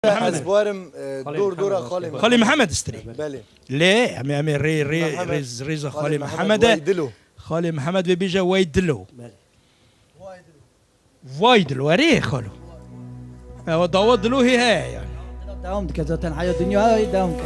ازبوارم دور خالي محمد استري بله ليه امي ريزا خالي محمد خالي محمد بيجا وايدلو وايدلو وريه خالو هو ضوضلو هي يعني داوم كذا تنحيا الدنيا هاي داوم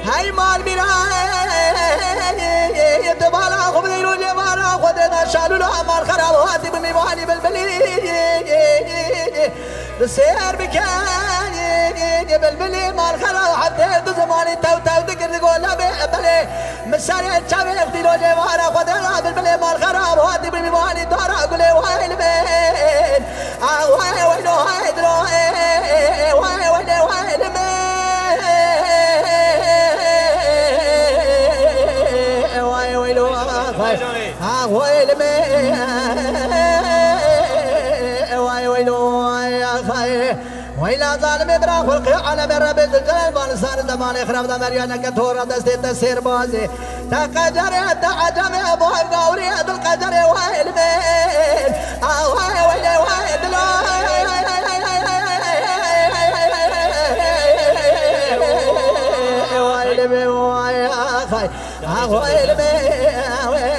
هاي مال بلاي يتبالا خبريلو جمالا خدنا شالو لا مال خراباتي بميواني بالبلي السير بكاني بالبلي مال خراب حتى زماني تو تقدر تقول لا بلي مساري الشابي اختيلو جمالا خدنا بالبلي مال خراباتي بميواني دارا قولي وهاي المين وهاي وينو هاي درو وهاي وينو هاي المين ويل ويلا ظالم براخ والقي على من رب الجلال بان صار زمان خراب دمريانا كثورة دستي تسير بازي تقدر تعجم ابو القوري هذا القدر ويل مين ويل ويل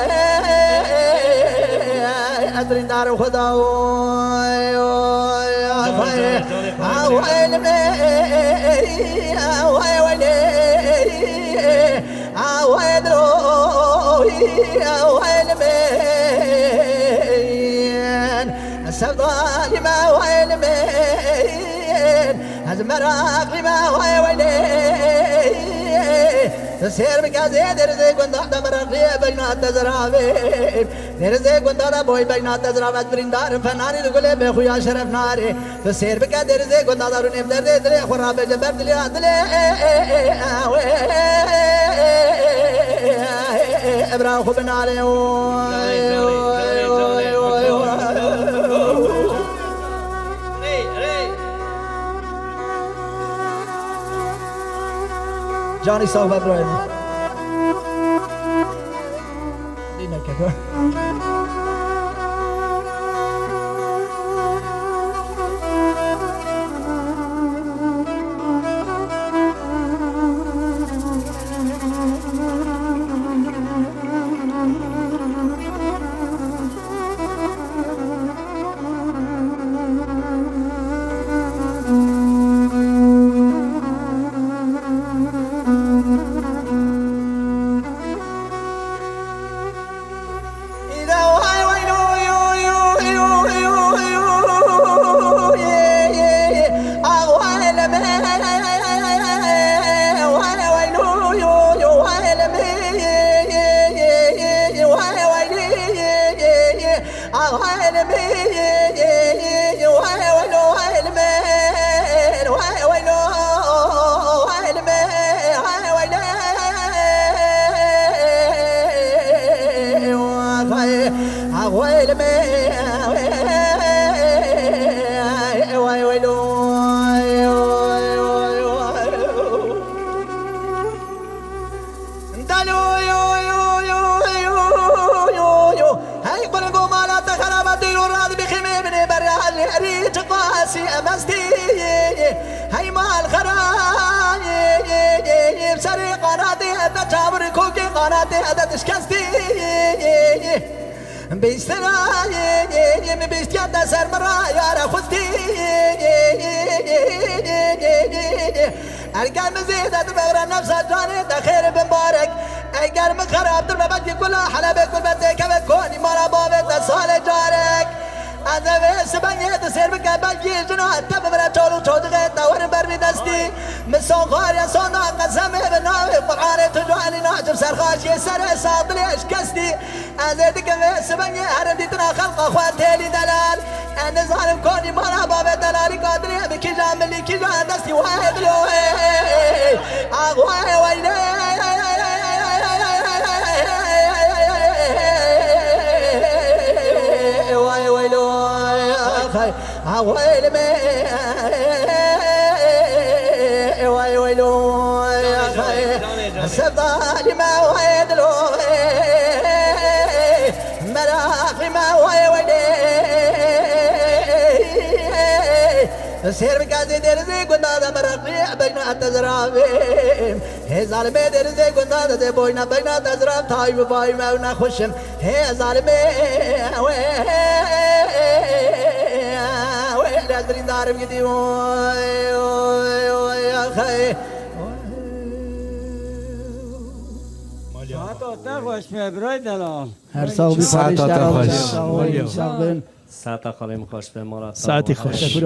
أدري دار خدا ويل السفضال ما ويل مين هزمراق ما ويل تسير بكازي درزي كنت مرقية بجنات تزرابي درزي كنت ربوي بجنات تزرابي أجبرين دار فناني دقلي بخويا شرف ناري تسير بكا درزي كنت داروني بدردي دلي خرابي جبر دلي دلي إبراو خوب ناري Johnny Salva Ibrahim. Dina kaka. ويل ما ويلو دلو يو يو يو يو يو يو هاي قلقوا ما لا تخرب ديروا راضي بخيمي من برا الريت قاسي امستي هاي ما الخراي بسري قناتي اتجابر كوكي قناتي اتشكستي بيستراي من بيستياد سر مرا يا رخصتي القلب مزيد تبغر نفس جاني دخير بمبارك اگر من خراب در مبدي كلها حلبك والبدي كبت كوني مرا بابت صال جارك انا بس بني تسير بك بنجي جنا تبغر تولو تودغ دور برمي دستي مسون خار يا صونا قسم بنا قران تجواني ناجب سرخاش سر صاد ليش كستي انا دك بس بني هردي تنا خلق اخواتي لي دلال انا ظالم كوني مرا بابت دلالي قادري بك جاملي كي دستي واحد لو اغواي ويلي واي ويلو ويل ما واي ويلو سبالي ما ويدلو ملاقي ما واي ويلي سير بكازي درزي قلنا ذا مرقي بينا تزرابي هي ظالمي درزي قلنا ذا بوينا بينا تزراب تايب باي ما خشم هي ظالمي ويل ادرين دارم قدي يا خي ساعت خوش برای دلال هر ساعت ساعت خوش ساعت ساعت خوش به مراد ساعتی خوش